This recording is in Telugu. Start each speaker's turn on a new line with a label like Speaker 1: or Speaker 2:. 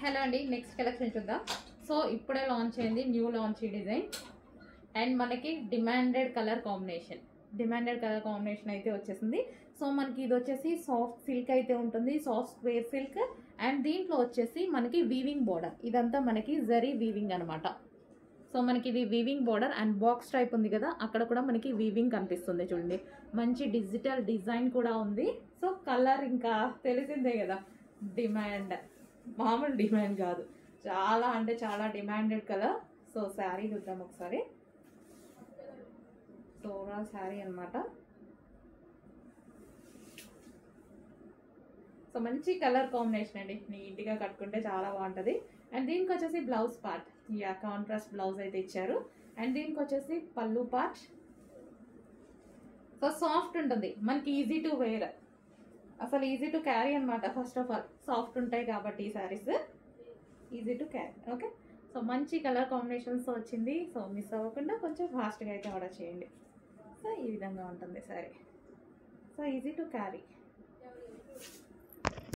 Speaker 1: హలో అండి, నెక్స్ట్ కలెక్షన్ చూద్దాం. సో ఇప్పుడే లాంచ్ అయింది న్యూ లాంచ్ ఈ డిజైన్. అండ్ మనకి డిమాండెడ్ కలర్ కాంబినేషన్ అయితే వచ్చేసింది. సో మనకి ఇది వచ్చేసి సాఫ్ట్ సిల్క్ అయితే ఉంటుంది, సాఫ్ట్ స్క్వేర్ సిల్క్. అండ్ దీంట్లో వచ్చేసి మనకి వీవింగ్ బోర్డర్, ఇదంతా మనకి జరీ వీవింగ్ అనమాట. సో మనకి ఇది weaving border and box type ఉంది కదా, అక్కడ కూడా మనకి వీవింగ్ కనిపిస్తుంది చూడండి. మంచి డిజిటల్ డిజైన్ కూడా ఉంది. సో కలర్ ఇంకా తెలిసిందే కదా, డిమాండ్, మామూలు డిమాండ్ కాదు, చాలా అంటే చాలా డిమాండెడ్ కలర్. సో శారీ చూద్దాం ఒకసారి. సో ఓవరాల్ శారీ అనమాట. సో మంచి కలర్ కాంబినేషన్ అండి, నీట్గా కట్టుకుంటే చాలా బాగుంటుంది. అండ్ దీనికి వచ్చేసి బ్లౌజ్ పార్ట్, కాంట్రాస్ట్ బ్లౌజ్ అయితే ఇచ్చారు. అండ్ దీనికి వచ్చేసి పళ్ళు పార్ట్. సో సాఫ్ట్ ఉంటుంది మనకి, ఈజీ టు వేర్, అసలు ఈజీ టు క్యారీ అనమాట. ఫస్ట్ ఆఫ్ ఆల్ సాఫ్ట్ ఉంటాయి కాబట్టి ఈ saris easy to carry. Okay, so మంచి కలర్ కాంబినేషన్స్ వచ్చింది. సో మిస్ అవ్వకుండా కొంచెం ఫాస్ట్గా అయితే ఆర్డర్ చేయండి. సో ఈ విధంగా ఉంటుంది sari. So easy to carry.